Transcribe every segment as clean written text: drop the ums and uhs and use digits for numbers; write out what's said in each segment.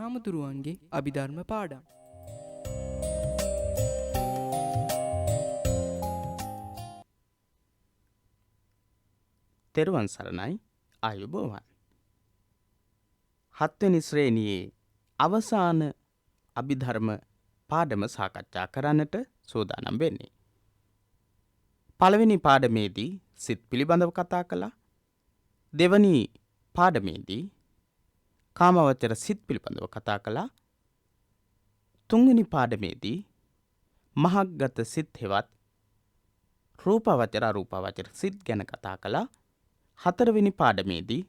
හාමුදුරුවන්ගේ අභිධර්ම පාඩම්. තෙරුවන් සරණයි ආයුබෝවන්. 7 වෙනි ශ්‍රේණියේ අවසාන අභිධර්ම පාඩම සාකච්ඡා කරන්නට සූදානම් වෙන්නේ. පළවෙනි පාඩමේදී සිත් පිළිබඳව කතා කළා. දෙවැනි පාඩමේදී කාමවචර සිත් පිළිබඳව කතා කළා. තුන්වෙනි පාඩමේදී මහග්ගත සිත් හෙවත් රූපවචර අරූපවචර සිත් ගැන කතා කළා. හතරවෙනි පාඩමේදී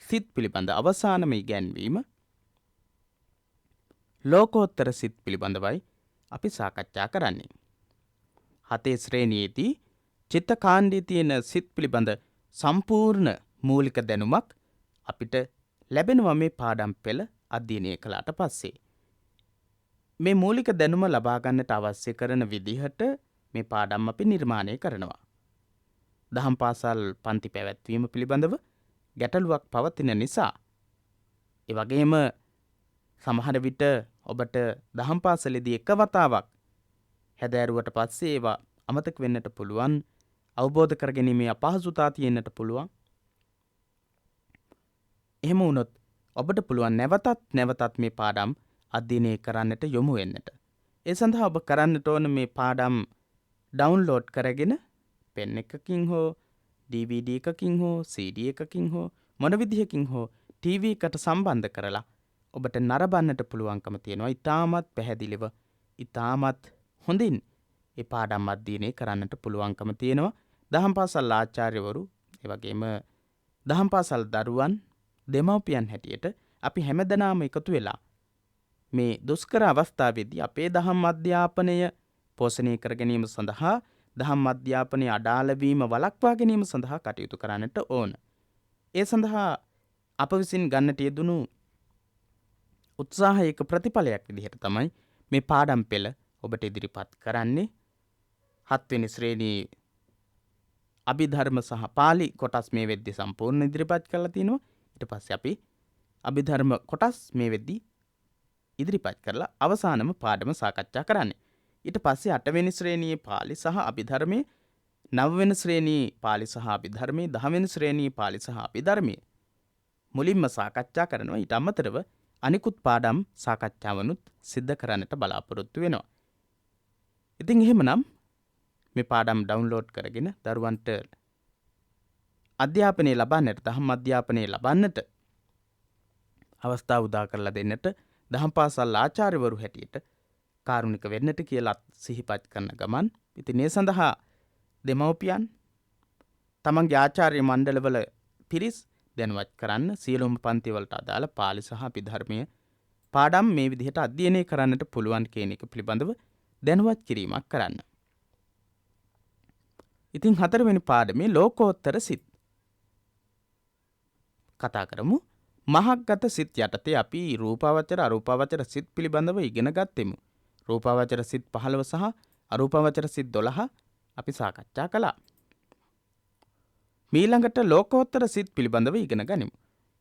සිත් පිළිබඳ අවසානම ඉගැන්වීම ලෝකෝත්තර සිත් පිළිබඳවයි අපි සාකච්ඡා කරන්නේ. 7 ශ්‍රේණියේදී චිත්ත කාණ්ඩයේ තියෙන සිත් පිළිබඳ සම්පූර්ණ මූලික දැනුමක් අපිට ලැබෙනවා මේ පාඩම් පෙළ අධ්‍යයනය කළාට පස්සේ. මේ මූලික දැනුම ලබා ගන්නට අවශ්‍ය කරන විදිහට මේ පාඩම් අපි නිර්මාණය කරනවා. දහම් පාසල් පන්ති පැවැත්වීම පිළිබඳව ගැටලුවක් පවතින නිසා ඒ වගේම සමහර විට ඔබට දහම් පාසලේදී එක වතාවක් හැදෑරුවට පස්සේ ඒවා අමතක වෙන්නට පුළුවන්. අවබෝධ කරගැනීමේ අපහසුතාව තියෙන්නට පුළුවන්. එහෙම වුණොත් ඔබට පුළුවන් නැවතත් මේ පාඩම් අධ්‍යයනය කරන්නට යොමු වෙන්නට. ඒ සඳහා ඔබ කරන්නට ඕන මේ පාඩම් ඩවුන්ලෝඩ් කරගෙන පෙන් එකකින් හෝ DVD එකකින් හෝ CD එකකින් හෝ මොන විදිහකින් හෝ TV එකට සම්බන්ධ කරලා ඔබට නරඹන්නට පුළුවන්කම තියෙනවා. ඉතාමත් පැහැදිලිව ඉතාමත් හොඳින් ඒ පාඩම් අධ්‍යයනය කරන්නට පුළුවන්කම තියෙනවා. දහම් පාසල් ආචාර්යවරු ඒ වගේම දහම් පාසල් දරුවන් දෙමව්පියන් හැටියට අපි හැමදෙනාම එකතු වෙලා මේ දුෂ්කර අවස්ථාවේදී අපේ දහම් අධ්‍යාපනය පෝෂණය කර ගැනීම සඳහා දහම් අධ්‍යාපනයේ අඩාල වීම වළක්වා ගැනීම සඳහා කටයුතු කරන්නට ඕන. ඒ සඳහා අප විසින් ගන්නට යෙදුණු උත්සාහයක ප්‍රතිඵලයක් විදිහට තමයි මේ පාඩම් පෙළ ඔබට ඉදිරිපත් කරන්නේ. 7 වෙනි ශ්‍රේණියේ අභිධර්ම සහ පාලි කොටස් මේ වෙද්දී සම්පූර්ණ ඉදිරිපත් කරලා තිනවා. ඊට පස්සේ අපි අභිධර්ම කොටස් මේ වෙද්දී ඉදිරිපත් කරලා අවසානම පාඩම සාකච්ඡා කරන්නේ. ඊට පස්සේ 8 වෙනි ශ්‍රේණියේ පාලි සහ අභිධර්මයේ, 9 වෙනි ශ්‍රේණියේ පාලි සහ අභිධර්මයේ, 10 වෙනි ශ්‍රේණියේ පාලි සහ අභිධර්මයේ මුලින්ම සාකච්ඡා කරනවා. ඊට අමතරව අනිකුත් පාඩම් සාකච්ඡාවනුත් සිද්ධ කරන්නට බලාපොරොත්තු වෙනවා. ඉතින් එහෙමනම් මේ පාඩම් ඩවුන්ලෝඩ් කරගෙන දරුවන්ට අධ්‍යාපනය ලබන්නට, දහම් අධ්‍යාපනය ලබන්නට අවස්ථාව උදා කරලා දෙන්නට දහම් පාසල් ආචාර්යවරු හැටියට කාරුණික වෙන්නට කියලා සිහිපත් කරන ගමන් ඉතින් ඒ සඳහා දෙමව්පියන් තමන්ගේ ආචාර්ය මණ්ඩලවල පිරිස් දැනුවත් කරන්න සියලුම පන්තිවලට අදාළ පාලි සහ අභිධර්මයේ පාඩම් මේ විදිහට අධ්‍යයනය කරන්නට පුළුවන් කියන එක පිළිබඳව දැනුවත් කිරීමක් කරන්න. ඉතින් 4 වෙනි පාඩමේ ලෝකෝත්තර සිත් කතා කරමු. මහග්ගත සිත් යටතේ අපි රූපාවචර අරූපාවචර සිත් පිළිබඳව ඉගෙන ගත්තෙමු. රූපාවචර සිත් 15 සහ අරූපාවචර සිත් 12 අපි සාකච්ඡා කළා. මීළඟට ලෝකෝත්තර සිත් පිළිබඳව ඉගෙන ගනිමු.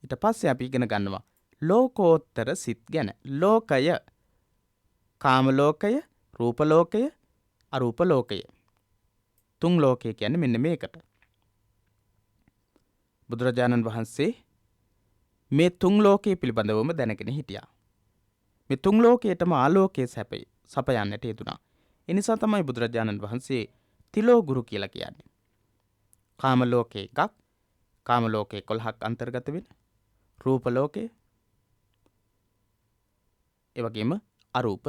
ඊට පස්සේ අපි ඉගෙන ගන්නවා ලෝකෝත්තර සිත් ගැන. ලෝකය, කාම ලෝකය, රූප ලෝකය, අරූප ලෝකය. 3 ලෝකය කියන්නේ මෙන්න මේකට. බුදුරජාණන් වහන්සේ මේ 3 ලෝකයේ පිළිබඳවම දැනගෙන හිටියා. මේ 3 ලෝකයටම ආලෝකයේ සපයන්නට යෙදුණා. ඒ නිසා තමයි බුදුරජාණන් වහන්සේ තිලෝ ගුරු කියලා කියන්නේ. කාම ලෝකේ එකක්, කාම ලෝකේ 11ක් අන්තර්ගත වෙන රූප ලෝකය, ඒ වගේම අරූප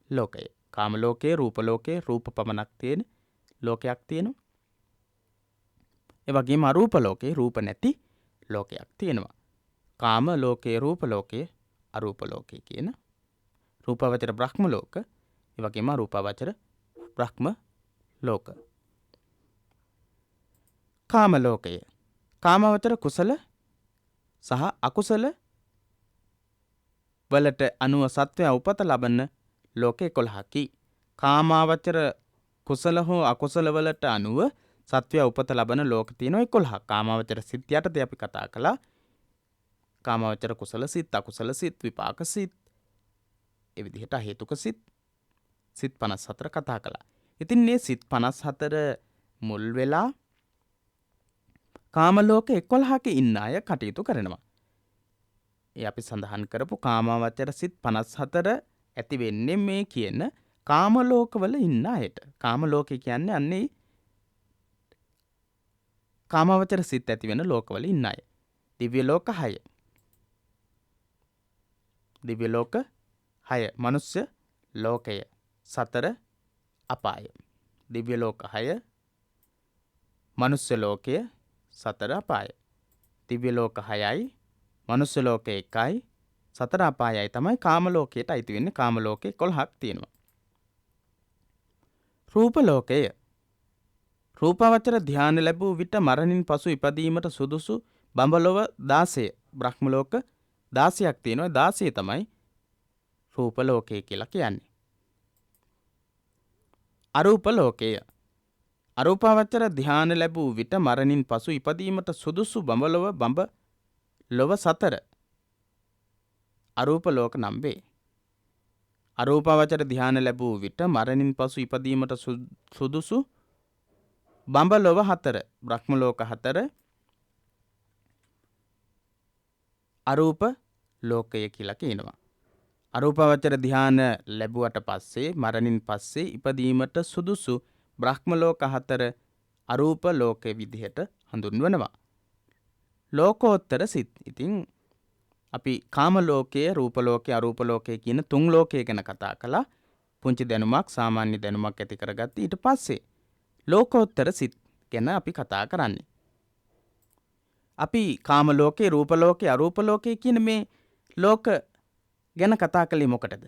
ලෝකය. කාම ලෝකේ, රූප ලෝකේ, රූප පමණක් තියෙන ලෝකයක් තියෙනවා. ඒ වගේම අරූප ලෝකේ, රූප නැති ලෝකයක් තියෙනවා. කාම ලෝකේ, රූප ලෝකේ, අරූප ලෝකේ කියන රූපවචර බ්‍රහ්ම ලෝක, ඒ වගේම අරූපවචර බ්‍රහ්ම ලෝක. කාම ලෝකය, කාමවචර කුසල සහ අකුසල වලට අනුව සත්වයා උපත ලබන ලෝක 11කි. කාමාවචර කුසල හෝ අකුසල වලට අනුව සත්වයා උපත ලබන ලෝක තියෙනවා 11ක්. කාමාවචර සිත් යටතේ අපි කතා කළා කාමාවචර කුසල සිත්, අකුසල සිත්, විපාක සිත්, ඒ විදිහට හේතුක සිත් 54 කතා කළා. ඉතින් මේ සිත් 54 මුල් වෙලා කාම ලෝක 11ක ඉන්න අය කටයුතු කරනවා. ඒ අපි සඳහන් කරපු කාමාවචර සිත් 54 ඇති වෙන්නේ මේ කියන කාම ලෝකවල ඉන්න අයට. කාම ලෝකේ කියන්නේ අන්නේ කාමාවචර සිත් ඇති වෙන ලෝකවල ඉන්න අය. දිව්‍ය ලෝක 6. දිව්‍ය ලෝක 6. මනුෂ්‍ය ලෝකය 4 අපාය. දිව්‍ය ලෝක 6 මනුෂ්‍ය ලෝකය 4 අපාය. දිව්‍ය ලෝක 6යි මනුෂ්‍ය ලෝක 1යි 4 අපායයි තමයි කාම ලෝකයට අයිති වෙන්නේ. කාම ලෝකේ 11ක් තියෙනවා. රූප ලෝකය. රූපාවචර ධ්‍යාන ලැබූ විට මරණින් පසු ඉපදීමට සුදුසු බඹලොව 16 බ්‍රහ්ම ලෝක 16ක් තියෙනවා. 16 තමයි රූප ලෝකය කියලා කියන්නේ. අරූප ලෝකය. අරූපාවචර ධ්‍යාන ලැබූ විට මරණින් පසු ඉපදීමට සුදුසු බඹලොව 4 අරූප ලෝක නම් වේ. අරූපාවචර ධ්‍යාන ලැබූ විට මරණින් පසු ඉපදීමට සුදුසු බඹලොව 4 බ්‍රහ්ම ලෝක 4 අරූප ලෝකය කියලා කියනවා. අරූපාවචර ධ්‍යාන ලැබුවට පස්සේ මරණින් පස්සේ ඉපදීමට සුදුසු බ්‍රහ්ම ලෝක 4 අරූප ලෝකයේ විදිහට හඳුන්වනවා. ලෝකෝත්තර සිත්. ඉතින් අපි කාම ලෝකයේ, රූප ලෝකයේ, අරූප ලෝකයේ කියන තුන් ලෝකයේ ගැන කතා කළා. පුංචි දැනුමක්, සාමාන්‍ය දැනුමක් ඇති කරගත්තා. ඊට පස්සේ ලෝකෝත්තර සිත් ගැන අපි කතා කරන්නේ. අපි කාම ලෝකේ, රූප ලෝකේ, අරූප ලෝකේ කියන මේ ලෝක ගැන කතා කළේ මොකටද?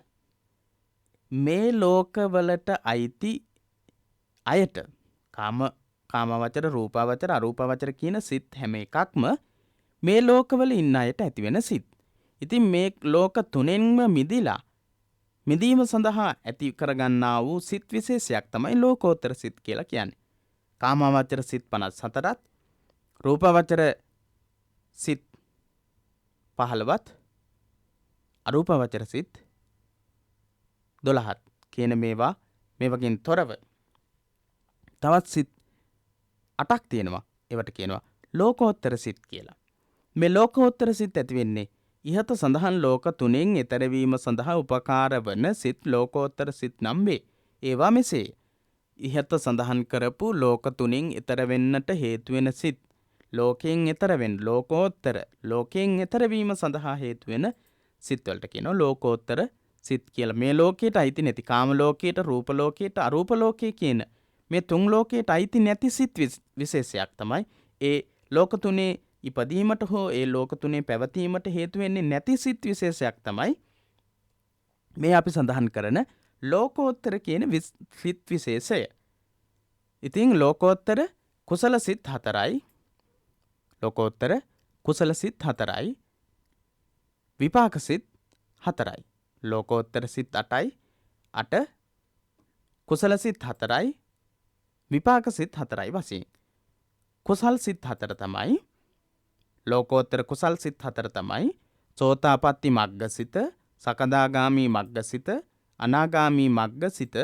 මේ ලෝකවලට අයිති අයට කාමවචර, රූපාවචර, අරූපාවචර කියන සිත් හැම එකක්ම මේ ලෝකවල ඉන්න අයට ඇති වෙන සිත්. ඉතින් මේ ලෝක තුනෙන්ම මිදීම සඳහා ඇති කරගන්නා වූ සිත් විශේෂයක් තමයි ලෝකෝත්තර සිත් කියලා කියන්නේ. කාමාවචර සිත් 54ත්, රූපාවචර සිත් 15ත්, අරූපාවචර සිත් 12ත් කියන මේවකින් තොරව තවත් සිත් 8ක් තියෙනවා. ඒවට කියනවා ලෝකෝත්තර සිත් කියලා. මේ ලෝකෝත්තර සිත් ඇති වෙන්නේ ඉහත සඳහන් ලෝක තුනෙන් එතර වීම සඳහා උපකාර වන සිත් ලෝකෝත්තර සිත් නම් වේ. ඒවා මෙසේ: ඉහත සඳහන් කරපු ලෝක තුනෙන් එතර වෙන්නට හේතු වෙන සිත්, ලෝකයෙන් එතර වෙන ලෝකෝත්තර, ලෝකයෙන් එතර වීම සඳහා හේතු වෙන සිත් වලට කියනවා ලෝකෝත්තර සිත් කියලා. මේ ලෝකයට අයිති නැති කාම ලෝකයට, රූප ලෝකයට, අරූප ලෝකයේ කියන මේ තුන් ලෝකයට අයිති නැති සිත් විශේෂයක් තමයි ඒ ලෝක තුනේ ඉපදීමට හෝ ඒ ලෝක තුනේ පැවතීමට හේතු වෙන්නේ නැති සිත් විශේෂයක් තමයි මේ අපි සඳහන් කරන ලෝකෝත්තර කියන සිත් විශේෂය. ඉතින් ලෝකෝත්තර කුසල සිත් 4යි, ලෝකෝත්තර කුසල සිත් 4යි, විපාක සිත් 4යි. ලෝකෝත්තර සිත් 8යි, 8 කුසල සිත් 4යි, විපාක සිත් 4යි වශයෙන්. කුසල් සිත් 4 තමයි ලෝකෝත්තර කුසල් සිත් 4 තමයි සෝතාපට්ටි මග්ගසිත, සකදාගාමි මග්ගසිත, අනාගාමි මග්ගසිත,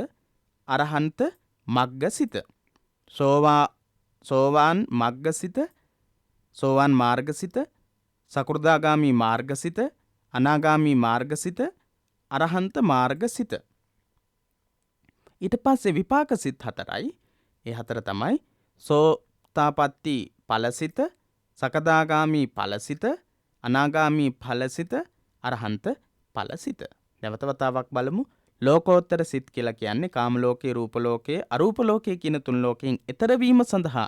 අරහන්ත මග්ගසිත. සෝවාන් මග්ගසිත, සෝවාන් මාර්ගසිත, සකෘදාගාමි මාර්ගසිත, අනාගාමි මාර්ගසිත, අරහන්ත මාර්ගසිත. ඊට පස්සේ විපාක සිත් 4යි. ඒ 4 තමයි සෝතාපට්ටි ඵලසිත, සකදාගාමි ඵලසිත, අනාගාමි ඵලසිත, අරහන්ත ඵලසිත. නැවත වතාවක් බලමු. ලෝකෝත්තර සිත් කියලා කියන්නේ කාම ලෝකයේ, රූප ලෝකයේ, අරූප ලෝකයේ කියන තුන් ලෝකයෙන් එතර වීම සඳහා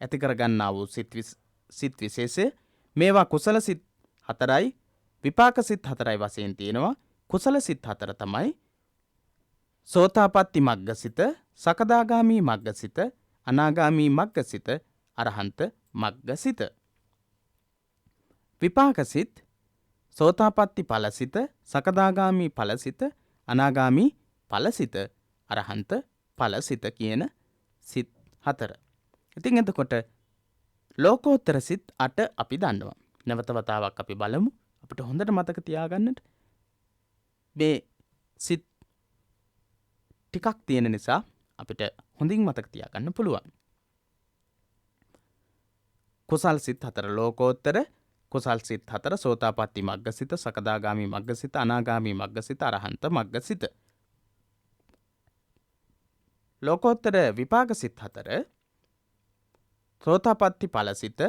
ඇති කරගන්නා වූ සිත් විශේෂය. මේවා කුසල සිත් 4යි, විපාක සිත් 4යි වශයෙන් තියෙනවා. කුසල සිත් 4 තමයි සෝතාපට්ටි මග්ගසිත, සකදාගාමි මග්ගසිත, අනාගාමි මග්ගසිත, අරහන්ත මග්ගසිත. විපාක සිත් සෝතාපට්ටි ඵලසිත, සකදාගාමි ඵලසිත, අනාගාමි ඵලසිත, අරහන්ත ඵලසිත කියන සිත් 4. ඉතින් එතකොට ලෝකෝත්තර සිත් 8 අපි දන්නවා. නැවත වතාවක් අපි බලමු. අපිට හොඳට මතක තියාගන්නට මේ සිත් ටිකක් තියෙන නිසා අපිට හොඳින් මතක තියාගන්න පුළුවන්. කුසල් සිත් 4 ලෝකෝත්තර කුසල් සිත් 4 සෝතාපට්ටි මග්ගසිත, සකදාගාමි මග්ගසිත, අනාගාමි මග්ගසිත, අරහන්ත මග්ගසිත. ලෝකෝත්තර විපාක සිත් 4 සෝතාපට්ටි ඵලසිත,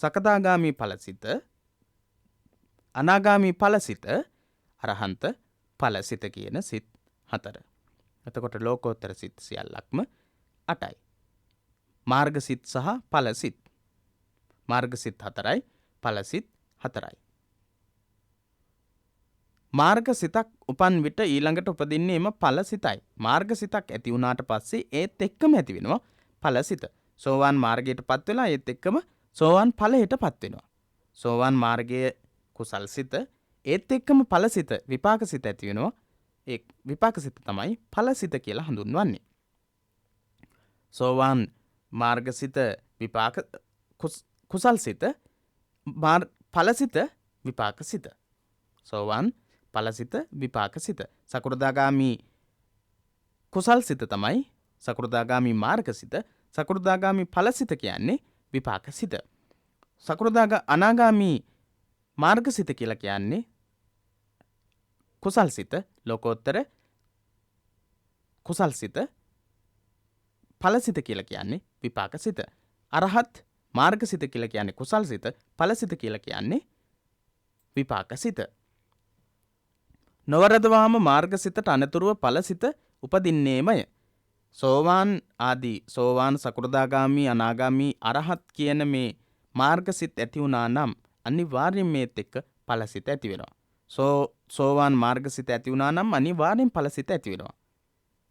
සකදාගාමි ඵලසිත, අනාගාමි ඵලසිත, අරහන්ත ඵලසිත කියන සිත් 4. එතකොට ලෝකෝත්තර සිත් සියල්ලක්ම 8යි. මාර්ග සිත් සහ ඵල සිත්. මාර්ග සිත් 4යි, ඵල සිත් 4යි. මාර්ග සිතක් උපන් විට ඊළඟට උපදින්නේම ඵල සිතයි. මාර්ග සිතක් ඇති වුණාට පස්සේ ඒත් එක්කම ඇති වෙනවා ඵල සිත. සෝවාන් මාර්ගයටපත් වෙලා ඒත් එක්කම සෝවාන් ඵලයටපත් වෙනවා. සෝවාන් මාර්ගයේ කුසල් සිත ඒත් එක්කම ඵල සිත විපාක සිත ඇති වෙනවා. ඒ විපාක සිත තමයි ඵල සිත කියලා හඳුන්වන්නේ. සෝවාන් මාර්ග සිත විපාක කුසල් සිත ඵල සිත විපාක සිත. සෝවාන් ඵල සිත විපාක සිත. සකෘදාගාමි කුසල් සිත තමයි සකෘදාගාමි මාර්ග සිත. සකෘදාගාමි ඵල සිත කියන්නේ විපාක සිත. අනාගාමි මාර්ග සිත කියලා කියන්නේ කුසල් සිත. ලෝකෝත්තර කුසල් සිත. ඵල සිත කියලා කියන්නේ විපාක සිත. අරහත් මාර්ග සිත කියලා කියන්නේ කුසල් සිත. ඵල සිත කියලා කියන්නේ විපාක සිත. නොවරදවාම මාර්ග සිතට අනතුරුව ඵල සිත උපදින්නේමය. සෝවාන් ආදී සෝවාන් සකෘදාගාමි අනාගාමි අරහත් කියන මේ මාර්ග සිත් ඇති වුණා නම් අනිවාර්යෙන් මේත් එක්ක ඵල සිත ඇති වෙනවා. සෝවාන් මාර්ග සිත ඇති වුණා නම් අනිවාර්යෙන් ඵල සිත ඇති වෙනවා.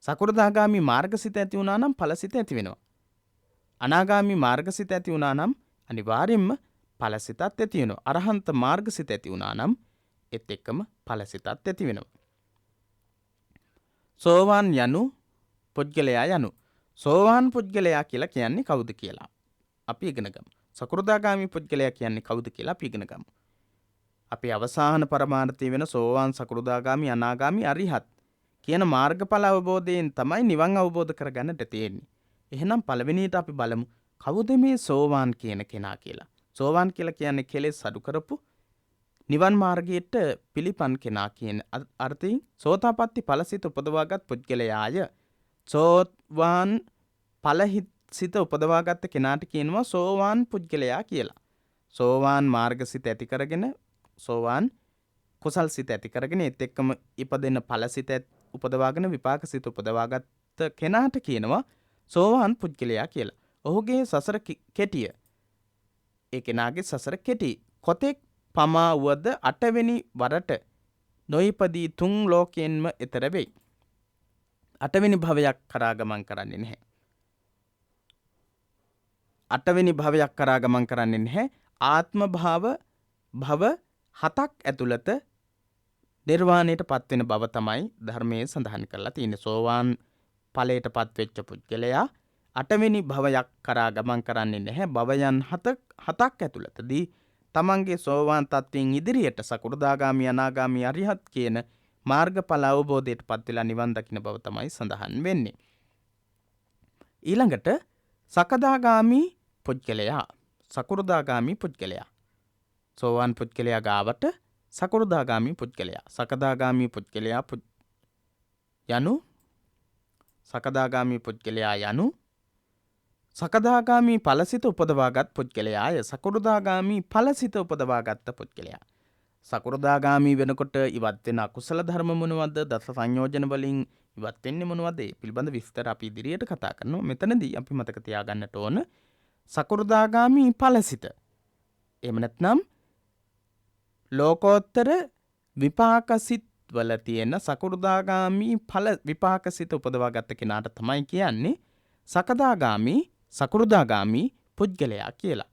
සකෘදාගාමි මාර්ග සිත ඇති වුණා නම් ඵල සිත ඇති වෙනවා. අනාගාමි මාර්ග සිත ඇති වුණා නම් අනිවාර්යෙන්ම ඵල සිතත් ඇති වෙනවා. අරහන්ත මාර්ග සිත ඇති වුණා නම් ඒත් එක්කම ඵල සිතත් ඇති වෙනවා. සෝවාන් යනු පුද්ගලයා යනු. සෝවාන් පුද්ගලයා කියලා කියන්නේ කවුද කියලා අපි ඉගෙන ගමු. සකෘදාගාමි පුද්ගලයා කියන්නේ කවුද කියලා අපි ඉගෙන ගමු. අපි අවසාන පරමාර්ථය වෙන සෝවාන් සකෘදාගාමි අනාගාමි අරිහත් කියන මාර්ගඵල අවබෝධයෙන් තමයි නිවන් අවබෝධ කරගන්නට තියෙන්නේ. එහෙනම් පළවෙනියට අපි බලමු කවුද මේ සෝවාන් කියන කෙනා කියලා. සෝවාන් කියලා කියන්නේ කෙලෙස් අඩු කරපු නිවන් මාර්ගයට පිළිපන් කෙනා කියන අර්ථයෙන් සෝතාපට්ටි ඵලසිත උපදවාගත් පුද්ගලයාය. සෝවාන් ඵලසිත උපදවාගත්ත කෙනාට කියනවා සෝවාන් පුද්ගලයා කියලා. සෝවාන් මාර්ගසිත ඇති කරගෙන සෝවාන් කුසල් සිත ඇති කරගෙන ඒත් එක්කම ඉපදෙන ඵලසිත උපදවාගෙන විපාක සිත උපදවාගත්ත කෙනාට කියනවා සෝවාන් පුද්ගලයා කියලා. ඔහුගේ සසර කෙටිය. ඒ කෙනාගේ සසර කෙටි. කොතෙක් පමා වුවද 8 වෙනි වරට නොයිපදී 3 ලෝකයෙන්ම එතර වෙයි. 8 වෙනි භවයක් කරා ගමන් කරන්නේ නැහැ. 8 වෙනි භවයක් කරා ගමන් කරන්නේ නැහැ. ආත්ම භව 7ක් ඇතුළත නිර්වාණයට පත්වෙන බව තමයි ධර්මයේ සඳහන් කරලා තියෙන්නේ. සෝවාන් ඵලයට පත්වෙච්ච පුද්ගලයා 8 වෙනි භවයක් කරා ගමන් කරන්නේ නැහැ. භවයන් 7ක් ඇතුළතදී තමන්ගේ සෝවාන් තත්වයෙන් ඉදිරියට සකෘදාගාමි අනාගාමි අරිහත් කියන මාර්ගඵල අවබෝධයට පත් වෙලා නිවන් දකින්න බව තමයි සඳහන් වෙන්නේ. ඊළඟට සකදාගාමි පුද්ගලයා සකෘදාගාමි පුද්ගලයා සෝවාන් පුද්ගලයා ගාවට සකෘදාගාමි පුද්ගලයා සකදාගාමි පුද්ගලයා යනු සකදාගාමි පුද්ගලයා යනු සකදාගාමි ඵලසිත උපදවාගත් පුද්ගලයාය. සකෘදාගාමි ඵලසිත උපදවාගත්ත පුද්ගලයා. සකෘදාගාමි වෙනකොට ඉවත් වෙන අකුසල ධර්ම මොනවද? දස සංයෝජන වලින් ඉවත් වෙන්නේ මොනවද? ඒ පිළිබඳ විස්තර අපි ඉදිරියට කතා කරනවා. මෙතනදී අපි මතක තියාගන්නට ඕන සකෘදාගාමි ඵලසිත. එහෙම නැත්නම් ලෝකෝත්තර විපාකසිත වල තියෙන සකෘදාගාමි ඵල විපාකසිත උපදවාගත්ත කෙනාට තමයි කියන්නේ සකෘදාගාමි පුද්ගලයා කියලා.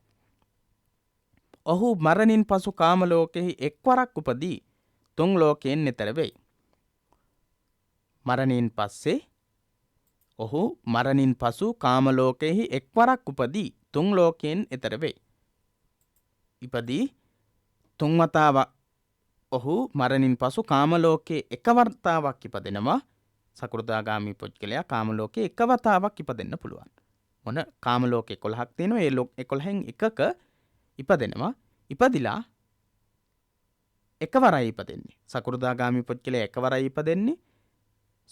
ඔහු මරණින් පසු කාම ලෝකෙහි එක්වරක් උපදී 3 ලෝකයෙන් එතර වෙයි. මරණින් පස්සේ ඔහු මරණින් පසු කාම ලෝකෙහි එක්වරක් උපදී 3 ලෝකයෙන් එතර වෙයි. ඉපදී 3 වතාවක් ඔහු මරණින් පසු කාම ලෝකයේ එක වතාවක් ඉපදෙනවා. සකෘදාගාමි පුද්ගලයා කාම ලෝකයේ එක වතාවක් ඉපදෙන්න පුළුවන්. මොන කාම ලෝක 11ක් තියෙනවා. ඒ 11න් එකක ඉපදෙනවා. ඉපදිලා එකවරයි ඉපදෙන්නේ. සකෘදාගාමි පුද්ගලයා එකවරයි ඉපදෙන්නේ.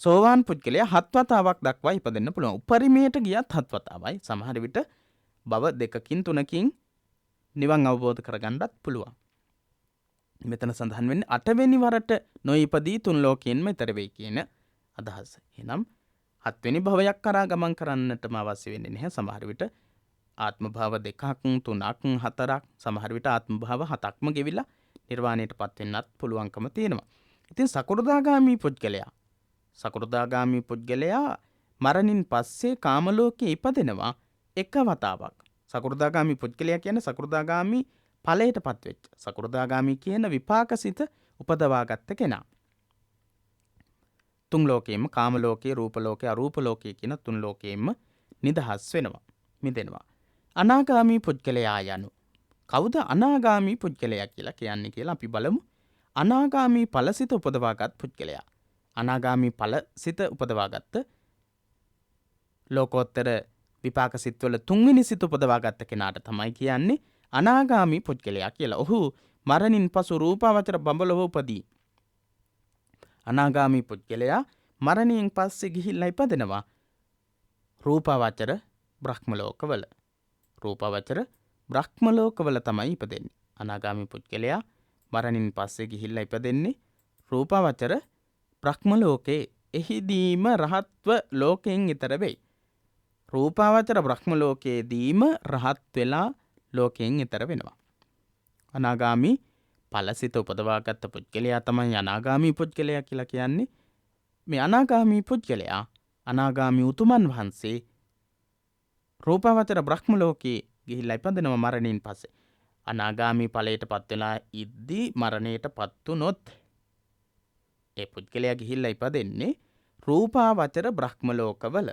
සෝවාන් පුද්ගලයා 7 වතාවක් දක්වා ඉපදෙන්න පුළුවන්. උපරිමයට ගියත් 7 වතාවයි. සමහර විට භව 2කින් 3කින් නිවන් අවබෝධ කරගන්නත් පුළුවන්. මෙතන සඳහන් වෙන්නේ 8 වෙනි වරට නොඉපදී 3 ලෝකයෙන්ම ඈතර වෙයි කියන අදහස. එහෙනම් 7 වෙනි භවයක් කරා ගමන් කරන්නටම අවශ්‍ය වෙන්නේ නැහැ. සමහර විට ආත්ම භාව 2ක් 3ක් 4ක් සමහර විට ආත්ම භාව 7ක්ම ගෙවිලා නිර්වාණයටපත් වෙන්නත් පුළුවන්කම තියෙනවා. ඉතින් සකෘදාගාමි පුද්ගලයා මරණින් පස්සේ කාම ලෝකයේ ඉපදෙනවා එක වතාවක්. සකෘදාගාමි පුද්ගලයා කියන්නේ සකෘදාගාමි ඵලයටපත් වෙච්ච. සකෘදාගාමි කියන විපාකසිත උපදවාගත්ත කෙනා. 3 ලෝකයෙන්ම කාම ලෝකයේ, රූප ලෝකයේ, අරූප ලෝකයේ කියන 3 ලෝකයෙන්ම නිදහස් වෙනවා. මිදෙනවා. අනාගාමි පුද්ගලයා යනු කවුද අනාගාමි පුද්ගලයා කියලා කියන්නේ කියලා අපි බලමු. අනාගාමි ඵලසිත උපදවාගත් පුද්ගලයා. අනාගාමි ඵලසිත උපදවාගත්ත ලෝකෝත්තර විපාක සිත්වල 3 වෙනි සිත උපදවාගත්ත කෙනාට තමයි කියන්නේ අනාගාමි පුද්ගලයා කියලා. ඔහු මරණින් පසු රූපාවචර බඹලොව උපදී. අනාගාමි පුද්ගලයා මරණයෙන් පස්සේ ගිහිල්ලා ඉපදෙනවා රූපාවචර බ්‍රහ්ම ලෝකවල. රූපාවචර බ්‍රහ්ම ලෝකවල තමයි ඉපදෙන්නේ. අනාගාමි පුද්ගලයා මරණින් පස්සේ ගිහිල්ලා ඉපදෙන්නේ රූපාවචර බ්‍රහ්ම ලෝකේ. එහිදීම රහත්ව ලෝකයෙන් ඈතර වෙයි. රූපාවචර බ්‍රහ්ම ලෝකයේදීම රහත් වෙලා ලෝකයෙන් ඈතර වෙනවා. අනාගාමි ඵලසිත උපදවාගත්ත පුද්ගලයා තමයි අනාගාමි පුද්ගලයා කියලා කියන්නේ. මේ අනාගාමි පුද්ගලයා අනාගාමි උතුමන් වහන්සේ රූපාවචර බ්‍රහ්ම ලෝකයේ ගිහිල්ලා ඉපදෙනවා මරණින් පස්සේ. අනාගාමි ඵලයටපත් වෙලා ඉද්දී මරණයටපත් වුනොත් ඒ පුද්ගලයා ගිහිල්ලා ඉපදෙන්නේ රූපාවචර බ්‍රහ්ම ලෝකවල.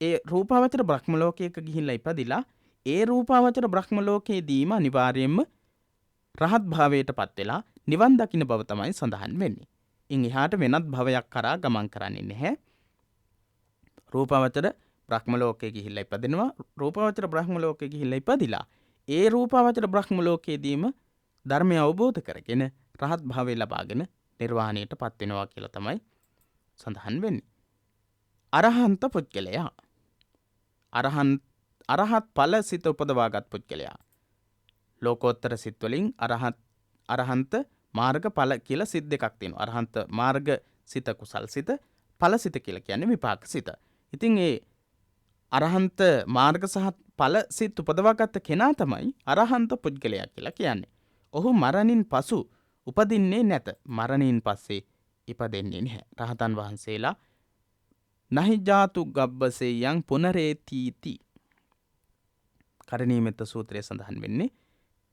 ඒ රූපාවචර බ්‍රහ්ම ලෝකයක ගිහිල්ලා ඉපදිලා ඒ රූපාවචර බ්‍රහ්ම ලෝකයේදීම අනිවාර්යයෙන්ම රහත් භාවයටපත් වෙලා නිවන් දකින්න බව තමයි සඳහන් වෙන්නේ. ඉන් එහාට වෙනත් භවයක් කරා ගමන් කරන්නේ නැහැ. රූපාවචර බ්‍රහ්ම ලෝකයේ ගිහිල්ලා ඉපදෙනවා. රූපාවචර බ්‍රහ්ම ලෝකයේ ගිහිල්ලා ඉපදිලා ඒ රූපාවචර බ්‍රහ්ම ලෝකයේදීම ධර්මය අවබෝධ කරගෙන රහත් භාවය ලබාගෙන නිර්වාණයටපත් වෙනවා කියලා තමයි සඳහන් වෙන්නේ. අරහන්ත පුද්ගලයා අරහත් ඵල සිත උපදවාගත් පුද්ගලයා. ලෝකෝත්තර සිත් වලින් අරහන්ත මාර්ග ඵල කියලා සිත් දෙකක් තියෙනවා. අරහන්ත මාර්ග සිත කුසල් සිත, ඵල සිත කියලා කියන්නේ විපාක සිත. ඉතින් ඒ අරහන්ත මාර්ග සහ ඵල සිත් උපදවාගත්ත කෙනා තමයි අරහන්ත පුද්ගලයා කියලා කියන්නේ. ඔහු මරණින් පසු උපදින්නේ නැත. මරණින් පස්සේ ඉපදෙන්නේ නැහැ. රහතන් වහන්සේලා නහි ජාතු ගබ්බසෙයං පුනරේතිති කරණීයමෙත්ත සූත්‍රයේ සඳහන් වෙන්නේ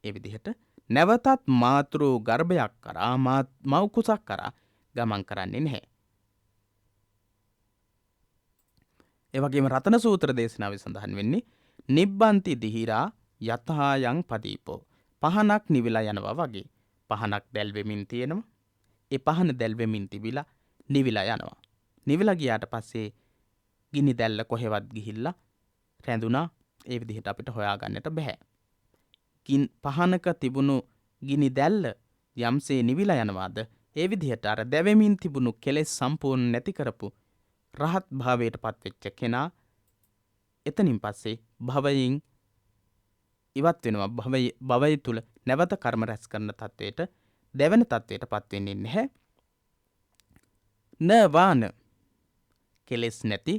ඒ විදිහට නැවතත් මාතෘ ගර්භයක් කරා මව් කුසක් කරා ගමන් කරන්නේ නැහැ. ඒ වගේම රතන සූත්‍ර දේශනාවේ සඳහන් වෙන්නේ නිබ්බන්ති දිහිරා යතහායන් පදීපෝ. පහනක් නිවිලා යනවා වගේ. පහනක් දැල් වෙමින් තියෙනවා. ඒ පහන දැල් වෙමින් තිබිලා නිවිලා යනවා. නිවිලා ගියාට පස්සේ ගිනි දැල්ල කොහෙවත් ගිහිල්ලා රැඳුණා. ඒ විදිහට අපිට හොයාගන්නට බෑ. පහනක තිබුණු ගිනි දැල්ල යම්සේ නිවිලා යනවාද ඒ විදිහට අර දැවෙමින් තිබුණු කෙලෙස් සම්පූර්ණ නැති කරපු රහත් භාවයට පත්වෙච්ච කෙනා එතනින් පස්සේ භවයෙන් ඉවත් වෙනවා. භවය තුල නැවත කර්ම රැස් කරන තත්වයට දැවෙන තත්වයට පත් වෙන්නේ නැහැ. නවාන කෙලෙස් නැති,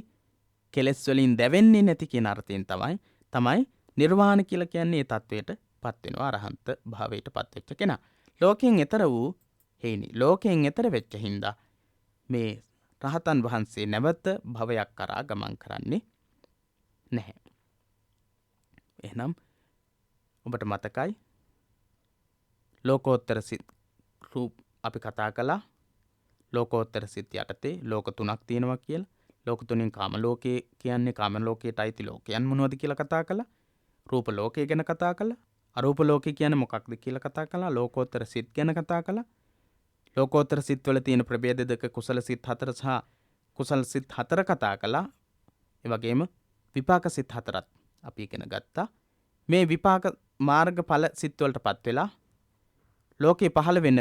කෙලෙස් වලින් දැවෙන්නේ නැති කියන අර්ථයෙන් තමයි නිර්වාණ කියලා කියන්නේ ඒ තත්වයට පත් වෙනවා. අරහන්ත භාවයට පත් වෙච්ච කෙනා. ලෝකයෙන් එතර වූ හේනි. ලෝකයෙන් එතර වෙච්ච හින්දා මේ රහතන් වහන්සේ නැවත භවයක් කරා ගමන් කරන්නේ නැහැ. එහෙනම් ඔබට මතකයි ලෝකෝත්තර සිත් රූප අපි කතා කළා. ලෝකෝත්තර සිත් යටතේ ලෝක 3ක් තියෙනවා කියලා. ලෝක 3න් කාම ලෝකයේ කියන්නේ කාම ලෝකයට අයිති ලෝකයන් මොනවද කියලා කතා කළා. රූප ලෝකය ගැන කතා කළා. අරූප ලෝකේ කියන්නේ මොකක්ද කියලා කතා කළා. ලෝකෝත්තර සිත් ගැන කතා කළා. ලෝකෝත්තර සිත්වල තියෙන ප්‍රභේද දෙක කුසල සිත් 4 සහ කුසල සිත් 4 කතා කළා. ඒ වගේම විපාක සිත් 4ත් අපි ඉගෙන ගත්තා. මේ විපාක මාර්ගඵල සිත්වලටපත් වෙලා ලෝකේ පහළ වෙන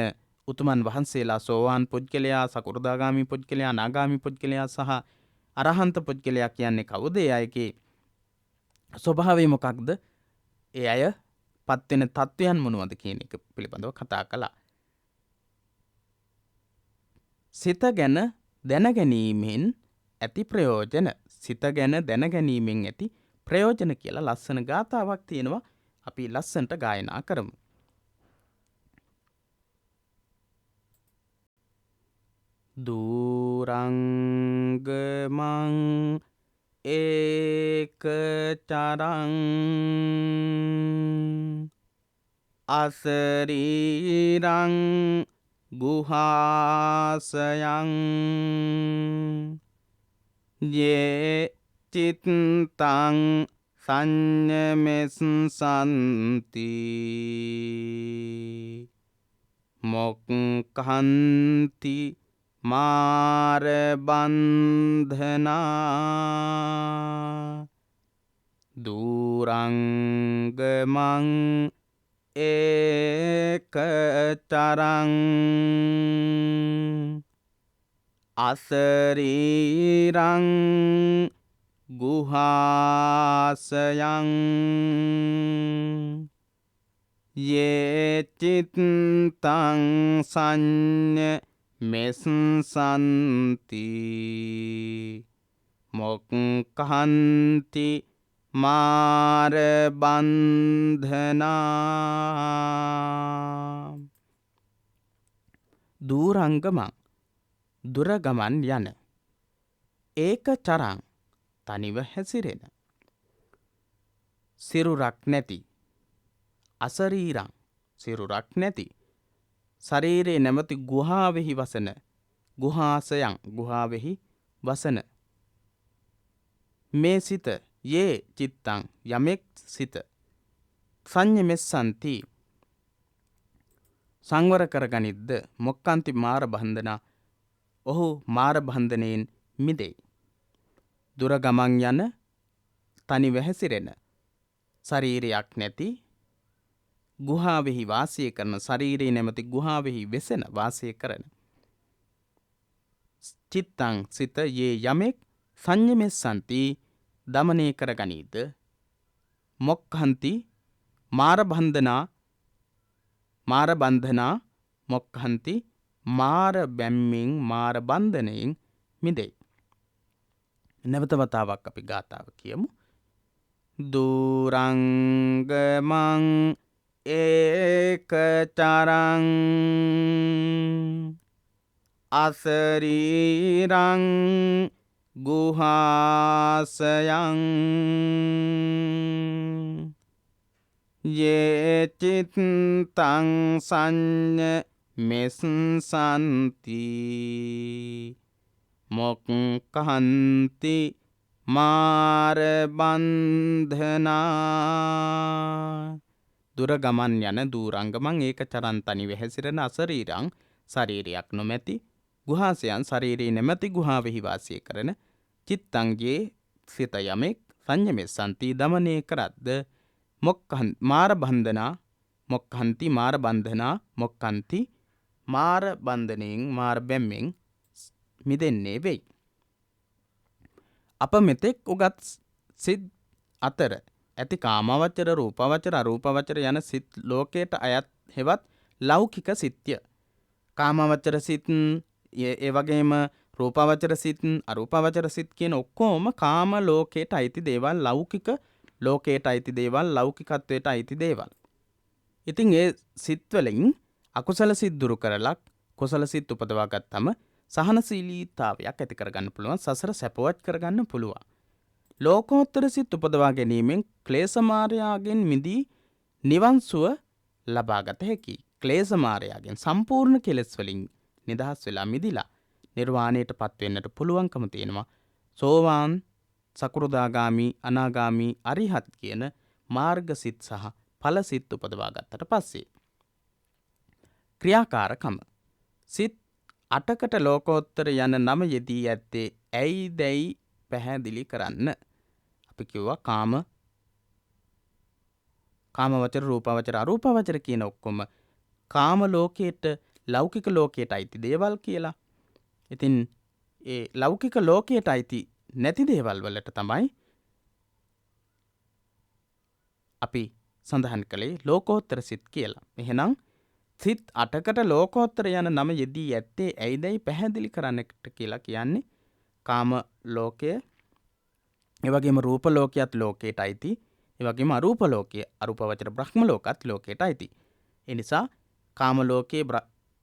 උතුමන් වහන්සේලා සෝවාන් පුද්ගලයා, සකෘදාගාමි පුද්ගලයා, අනාගාමි පුද්ගලයා සහ අරහන්ත පුද්ගලයා කියන්නේ කවුද? ඒ අයගේ ස්වභාවය මොකක්ද? ඒ අය පත් වෙන තත්වයන් මොනවද කියන එක පිළිබඳව කතා කළා. සිත ගැන දැනගැනීමෙන් ඇති ප්‍රයෝජන, සිත ගැන දැනගැනීමෙන් ඇති ප්‍රයෝජන කියලා ලස්සන ගාථාවක් තියෙනවා. අපි ලස්සනට ගායනා කරමු. දූරංගමං ඒකචරං අසරීරං ගුහාසයං යේ චිත්තං සංයමෙස්සන්ති මොක්ඛන්ති මාරබන්ධනා දූරංගමං ඒකචරං අසරීරං ගුහාසයං යේ චිත්තං මෙස්සන්ති මොක්ඛන්ති මාරබන්ධනා දූරංගමං දුරගමන් යන ඒකචරං තනිව හැසිරෙන සිරුරක් නැති අසරීරං සිරුරක් නැති ශරීරේ නැමැති ගුහාවෙහි වසන ගුහාසයන් ගුහාවෙහි වසන මේ සිත යේ චිත්තං යමෙක් සිත සංයමෙස්සන්ති සංවර කරගනිද්ද මොක්ඛන්ති මාර බන්ධනා ඔහු මාර බන්ධනයෙන් මිදෙයි. දුර ගමන් යන තනි වැහැසිරෙන ශරීරයක් නැති ගුහාවෙහි වාසය කරන ශරීරේ නැමැති ගුහාවෙහි වෙසෙන වාසය කරන චිත්තං සිත යේ යමෙක් සංයමෙස්සන්ති දමනය කරගනීද මොක්ඛන්ති මාර බන්ධනා මොක්ඛන්ති මාර බැම්මෙන් මාර බන්ධනයෙන් මිදෙයි. නැවත වතාවක් අපි ගාථාව කියමු. දූරංගමං ඒකචරං අසරීරං ගුහාසයං යේ චිත්තං සංයමෙස්සන්ති මොක්ඛන්ති මාර බන්ධනා දුර ගමන් යන දූරංගමං ඒකචරං තනි වෙහැසිරෙන අසරීරං ශරීරයක් නොමැති ගුහාසයන් ශරීරේ නැමැති ගුහාවෙහි වාසය කරන චිත්තංගේ සිත යමෙක් සංයමෙස්සන්ති දමනය කරද්ද මාර බන්ධනා මොක්ඛන්ති මාර බන්ධනා මොක්ඛන්ති මාර බන්ධනයෙන් මාර බැම්මෙන් මිදෙන්නේ වෙයි. අප මෙතෙක් උගත් සිත් අතර ඇති කාමවචර රූපවචර අරූපවචර යන සිත් ලෝකයට අයත් හෙවත් ලෞකික සිත්ය. කාමවචර සිත් ඒ වගේම රූපවචර සිත් අරූපවචර සිත් කියන ඔක්කොම කාම ලෝකයට අයිති දේවල්, ලෞකික ලෝකයට අයිති දේවල්, ලෞකිකත්වයට අයිති දේවල්. ඉතින් ඒ සිත් වලින් අකුසල සිත් දුරු කරලා කුසල සිත් උපදවා ගත්තම සහනශීලීතාවයක් ඇති කරගන්න පුළුවන්, සසර සැපවත් කරගන්න පුළුවන්. ලෝකෝත්තර සිත් උපදවා ගැනීමෙන් ක්ලේශ මායාවෙන් මිදී නිවන් සුව ලබා ගත හැකියි. ක්ලේශ මායාවෙන් සම්පූර්ණ කෙලෙස් වලින් නිදහස් වෙලා මිදිලා නිර්වාණයටපත් වෙන්නට පුළුවන්කම තියෙනවා. සෝවාන්, සකෘදාගාමි, අනාගාමි, අරිහත් කියන මාර්ග සිත් සහ ඵල සිත් උපදවා ගත්තට පස්සේ ක්‍රියාකාරකම සිත් 8කට ලෝකෝත්තර යන නම යෙදී ඇත්තේ ඇයිදැයි පැහැදිලි කරන්න. අපි කිව්වා කාමවචර රූපවචර අරූපවචර කියන ඔක්කොම කාම ලෝකයට ලෞකික ලෝකයට අයිති දේවල් කියලා. ඉතින් ඒ ලෞකික ලෝකයට අයිති නැති දේවල් වලට තමයි අපි සඳහන් කළේ ලෝකෝත්තර සිත් කියලා. එහෙනම් සිත් 8කට ලෝකෝත්තර යන නම යෙදී ඇත්තේ ඇයිදැයි පැහැදිලි කරන්නට කියලා කියන්නේ කාම ලෝකය, ඒ වගේම රූප ලෝකයත් ලෝකයට අයිති, ඒ වගේම අරූප ලෝකය අරූපවචර බ්‍රහ්ම ලෝකත් ලෝකයට අයිති. ඒ නිසා කාම ලෝකයේ,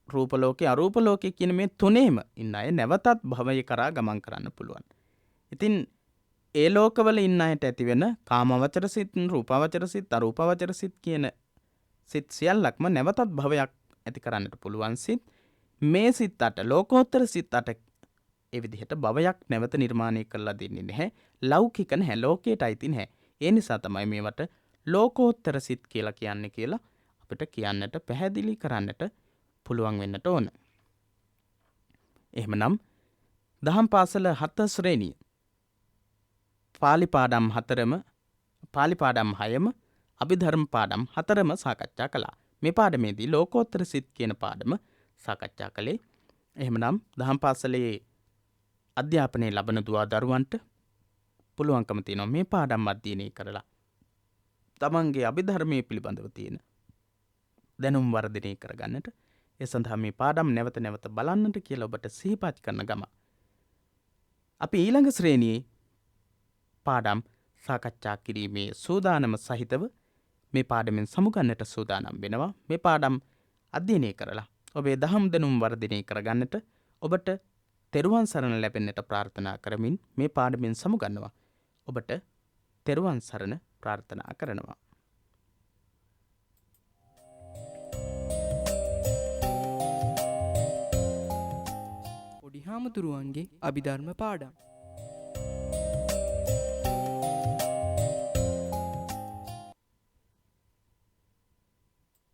රූප ලෝකයේ, අරූප ලෝකයේ කියන මේ තුනේම ඉන්න අය නැවතත් භවය කරා ගමන් කරන්න පුළුවන්. ඉතින් ඒ ලෝකවල ඉන්න අයට ඇති වෙන කාමවචර සිත්, රූපවචර සිත්, අරූපවචර සිත් කියන සිත් සියල්ලක්ම නැවතත් භවයක් ඇති කරන්නට පුළුවන් සිත්. මේ සිත් 8 ලෝකෝත්තර සිත් 8 ඒ විදිහට භවයක් නැවත නිර්මාණය කරලා දෙන්නේ නැහැ. ලෞකික නැහැ, ලෝකයට අයිති නැහැ. ඒ නිසා තමයි මේවට ලෝකෝත්තර සිත් කියලා කියන්නේ කියලා අපිට කියන්නට, පැහැදිලි කරන්නට පුළුවන් වෙන්නට ඕන. එහෙමනම් දහම් පාසල 7 ශ්‍රේණිය පාලි පාඩම් 6ම අභිධර්ම පාඩම් 4ම සාකච්ඡා කළා. මේ පාඩමේදී ලෝකෝත්තර සිත් කියන පාඩම සාකච්ඡා කළේ. එහෙමනම් දහම් පාසලේ අධ්‍යාපනය ලබන දුවා දරුවන්ට පුළුවන්කම තියෙනවා මේ පාඩම් අධ්‍යයනය කරලා තමන්ගේ අභිධර්මයේ පිළිබඳව තියෙන දැනුම් වර්ධනය කරගන්නට. ඒ සඳහා මේ පාඩම් නැවත නැවත බලන්නට කියලා ඔබට සිහිපත් කරන ගම අපි ඊළඟ ශ්‍රේණියේ පාඩම් සාකච්ඡා කිරීමේ සූදානම සහිතව මේ පාඩමෙන් සමුගන්නට සූදානම් වෙනවා. මේ පාඩම් අධ්‍යයනය කරලා ඔබේ දහම් දැනුම් වර්ධනය කරගන්නට ඔබට තෙරුවන් සරණ ලැබෙන්නට ප්‍රාර්ථනා කරමින් මේ පාඩමෙන් සමුගන්නවා. ඔබට තෙරුවන් සරණ ප්‍රාර්ථනා කරනවා. පොඩි හාමුදුරුවන්ගේ අභිධර්ම පාඩම්